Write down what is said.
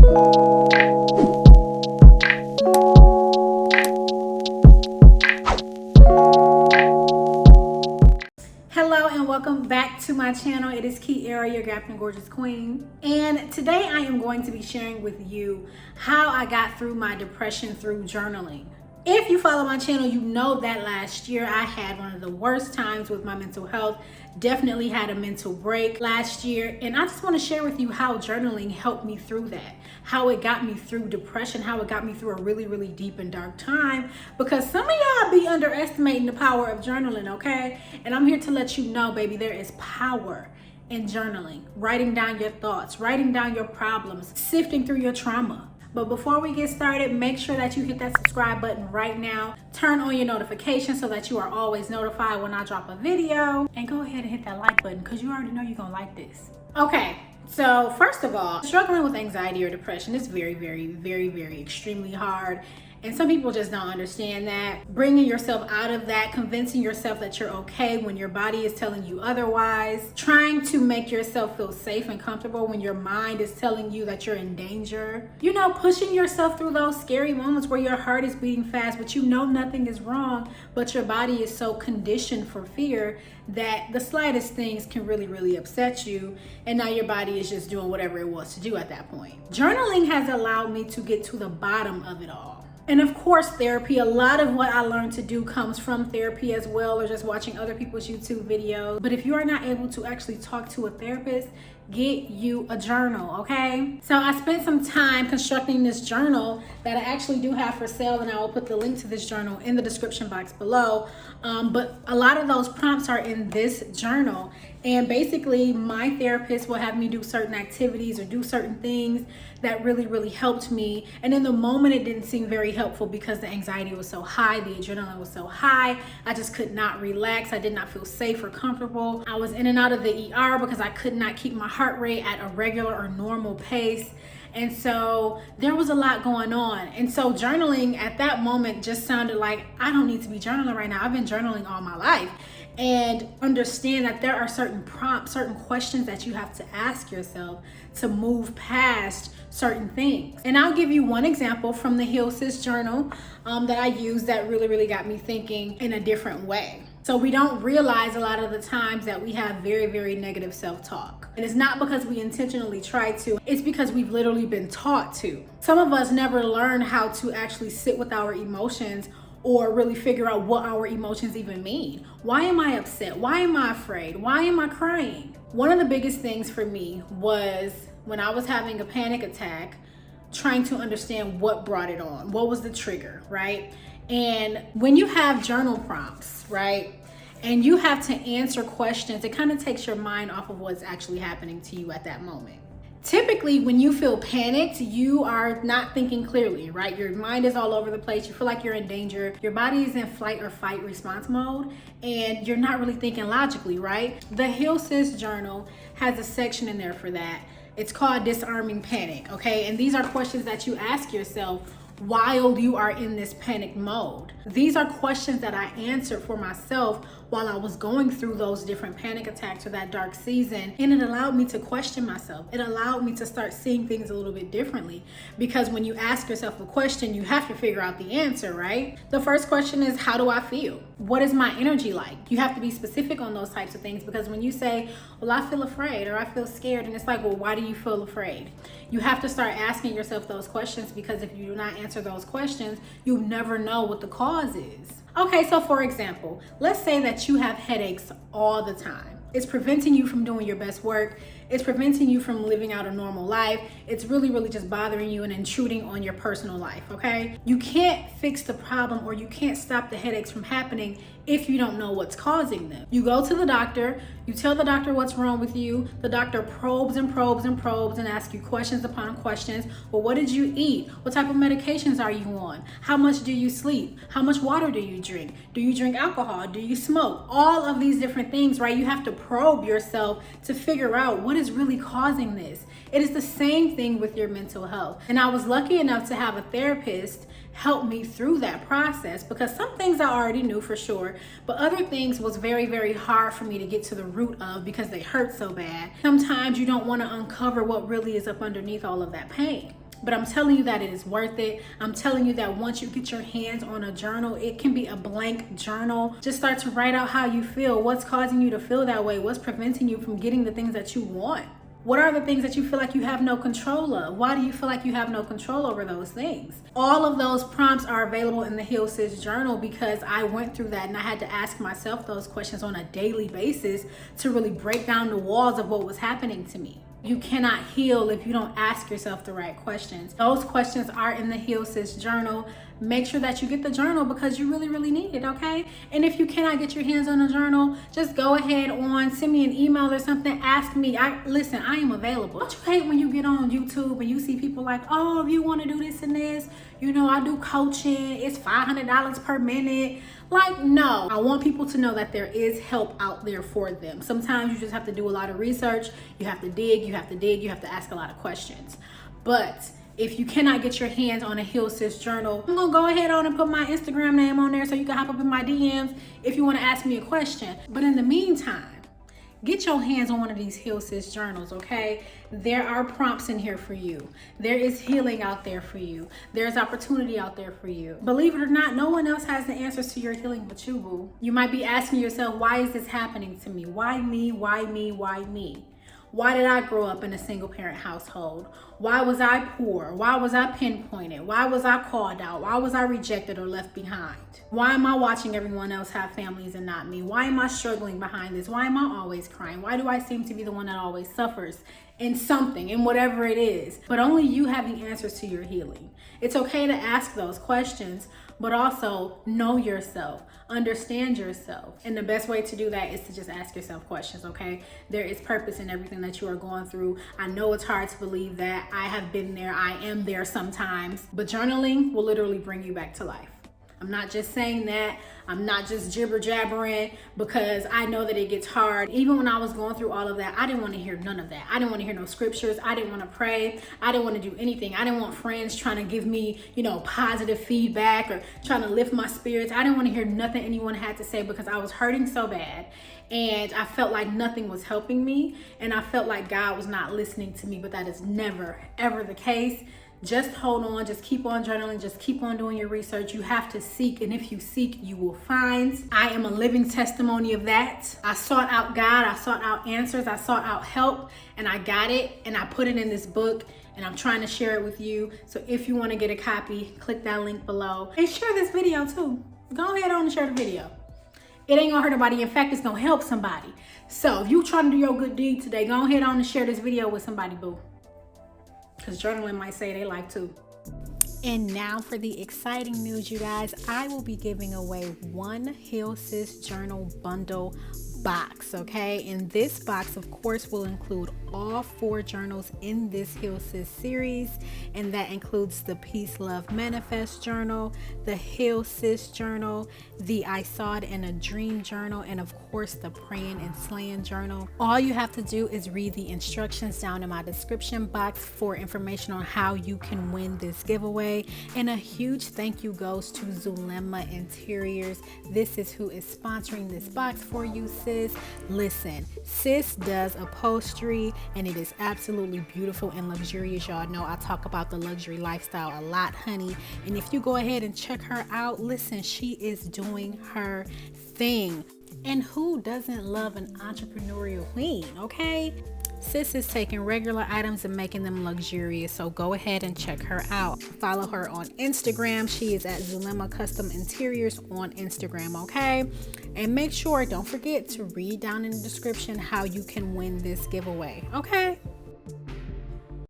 Hello and welcome back to my channel. It is Kiara, your Gapping Gorgeous Queen. And today I am going to be sharing with you how I got through my depression through journaling. If you follow my channel, you know that last year I had one of the worst times with my mental health. Definitely had a mental break last year. And I just want to share with you how journaling helped me through that. How it got me through depression, how it got me through a really, really deep and dark time. Because some of y'all be underestimating the power of journaling, okay? And I'm here to let you know, baby, there is power in journaling. Writing down your thoughts, writing down your problems, sifting through your trauma. But before we get started, make sure that you hit that subscribe button right now. Turn on your notifications so that you are always notified when I drop a video. And go ahead and hit that like button because you already know you're gonna like this. Okay, so first of all, struggling with anxiety or depression is very, very extremely hard. And some people just don't understand that. Bringing yourself out of that, convincing yourself that you're okay when your body is telling you otherwise, trying to make yourself feel safe and comfortable when your mind is telling you that you're in danger. You know, pushing yourself through those scary moments where your heart is beating fast, but you know nothing is wrong, but your body is so conditioned for fear that the slightest things can really upset you. And now your body is just doing whatever it wants to do at that point. Journaling has allowed me to get to the bottom of it all. And of course, therapy. A lot of what I learned to do comes from therapy as well, or just watching other people's YouTube videos. But if you are not able to actually talk to a therapist, get you a journal, okay? So I spent some time constructing this journal that I actually do have for sale, and I will put the link to this journal in the description box below. But a lot of those prompts are in this journal. And basically, my therapist will have me do certain activities or do certain things that really helped me. And in the moment, it didn't seem very helpful because the anxiety was so high, the adrenaline was so high. I just could not relax. I did not feel safe or comfortable. I was in and out of the ER because I could not keep my heart rate at a regular or normal pace. And so there was a lot going on. And so journaling at that moment just sounded like, I don't need to be journaling right now. I've been journaling all my life. And understand that there are certain prompts, certain questions that you have to ask yourself to move past certain things. And I'll give you one example from the Heal Sis journal that I use that really got me thinking in a different way. So we don't realize a lot of the times that we have very negative self-talk. And it's not because we intentionally try to, it's because we've literally been taught to. Some of us never learn how to actually sit with our emotions or really figure out what our emotions even mean. Why am I upset? Why am I afraid? Why am I crying? One of the biggest things for me was when I was having a panic attack, trying to understand what brought it on. What was the trigger, right? And when you have journal prompts, right? And you have to answer questions, it kind of takes your mind off of what's actually happening to you at that moment. Typically, when you feel panicked, you are not thinking clearly, right? Your mind is all over the place. You feel like you're in danger. Your body is in flight or fight response mode, and you're not really thinking logically, right? The Heal Sis journal has a section in there for that. It's called Disarming Panic, okay? And these are questions that you ask yourself while you are in this panic mode. These are questions that I answered for myself while I was going through those different panic attacks or that dark season. And it allowed me to question myself. It allowed me to start seeing things a little bit differently. Because when you ask yourself a question, you have to figure out the answer, right? The first question is, how do I feel? What is my energy like? You have to be specific on those types of things, because when you say, well, I feel afraid or I feel scared, and it's like, well, why do you feel afraid? You have to start asking yourself those questions, because if you do not answer those questions, you'll never know what the cause is. Okay, so for example, let's say that you have headaches all the time. It's preventing you from doing your best work. It's preventing you from living out a normal life. It's really just bothering you and intruding on your personal life, okay? You can't fix the problem, or you can't stop the headaches from happening if you don't know what's causing them. You go to the doctor, you tell the doctor what's wrong with you. The doctor probes and asks you questions upon questions. Well, what did you eat? What type of medications are you on? How much do you sleep? How much water do you drink? Do you drink alcohol? Do you smoke? All of these different things, right? You have to probe yourself to figure out what is really causing this. It is the same thing with your mental health. And I was lucky enough to have a therapist help me through that process, because some things I already knew for sure, but other things was very hard for me to get to the root of because they hurt so bad. Sometimes you don't want to uncover what really is up underneath all of that pain. But I'm telling you that it is worth it. I'm telling you that once you get your hands on a journal, it can be a blank journal. Just start to write out how you feel. What's causing you to feel that way? What's preventing you from getting the things that you want? What are the things that you feel like you have no control of? Why do you feel like you have no control over those things? All of those prompts are available in the Heal Sis journal because I went through that and I had to ask myself those questions on a daily basis to really break down the walls of what was happening to me. You cannot heal if you don't ask yourself the right questions. Those questions are in the Heal Sis journal. Make sure that you get the journal because you really, really need it, okay? And if you cannot get your hands on a journal, just go ahead send me an email or something, ask me. Listen, I am available. Don't you hate when you get on YouTube and you see people like, oh, if you want to do this and this, you know, I do coaching, it's $500 per minute. Like, no, I want people to know that there is help out there for them. Sometimes you just have to do a lot of research. You have to dig, you have to ask a lot of questions. But if you cannot get your hands on a Heal Sis journal, I'm gonna go ahead on and put my Instagram name on there so you can hop up in my DMs if you wanna ask me a question. But in the meantime, get your hands on one of these Heal Sis journals, okay? There are prompts in here for you. There is healing out there for you. There's opportunity out there for you. Believe it or not, no one else has the answers to your healing but you, boo. You might be asking yourself, why is this happening to me? Why me? Why me? Why me? Why did I grow up in a single parent household? Why was I poor? Why was I pinpointed? Why was I called out? Why was I rejected or left behind? Why am I watching everyone else have families and not me? Why am I struggling behind this? Why am I always crying? Why do I seem to be the one that always suffers in something, in whatever it is? But only you have the answers to your healing. It's okay to ask those questions, but also know yourself, understand yourself. And the best way to do that is to just ask yourself questions, okay? There is purpose in everything that you are going through. I know it's hard to believe that. I have been there, I am there sometimes, but journaling will literally bring you back to life. I'm not just saying that. I'm not just jibber jabbering because I know that it gets hard. Even when I was going through all of that, I didn't want to hear none of that. I didn't want to hear no scriptures. I didn't want to pray. I didn't want to do anything. I didn't want friends trying to give me, positive feedback or trying to lift my spirits. I didn't want to hear nothing anyone had to say because I was hurting so bad. And I felt like nothing was helping me. And I felt like God was not listening to me, but that is never, ever the case. Just hold on, just keep on journaling, just keep on doing your research. You have to seek, and if you seek, you will find. I am a living testimony of that. I sought out God, I sought out answers, I sought out help, and I got it, and I put it in this book, and I'm trying to share it with you. So if you want to get a copy, click that link below. And share this video too. Go ahead on and share the video. It ain't gonna hurt nobody. In fact, it's gonna help somebody. So if you trying to do your good deed today, go ahead on and share this video with somebody, boo. Because journaling might say they like to. And now for the exciting news, you guys. I will be giving away one Heal Sis journal bundle box, okay? And this box, of course, will include all 4 journals in this Heal Sis series, and that includes the Peace Love Manifest journal, the Heal Sis journal, the I Saw It in a Dream journal, and of course the Praying and Slaying journal. All you have to do is read the instructions down in my description box for information on how you can win this giveaway. And a huge thank you goes to Zulema Interiors. This is who is sponsoring this box for you, sis. Listen, sis does upholstery and it is absolutely beautiful and luxurious. Y'all know I talk about the luxury lifestyle a lot, honey. And if you go ahead and check her out, listen, she is doing her thing. And who doesn't love an entrepreneurial queen, okay? Sis is taking regular items and making them luxurious, so go ahead and check her out. Follow her on Instagram. She is at Zulema Custom Interiors on Instagram, okay? And make sure, don't forget to read down in the description how you can win this giveaway, okay?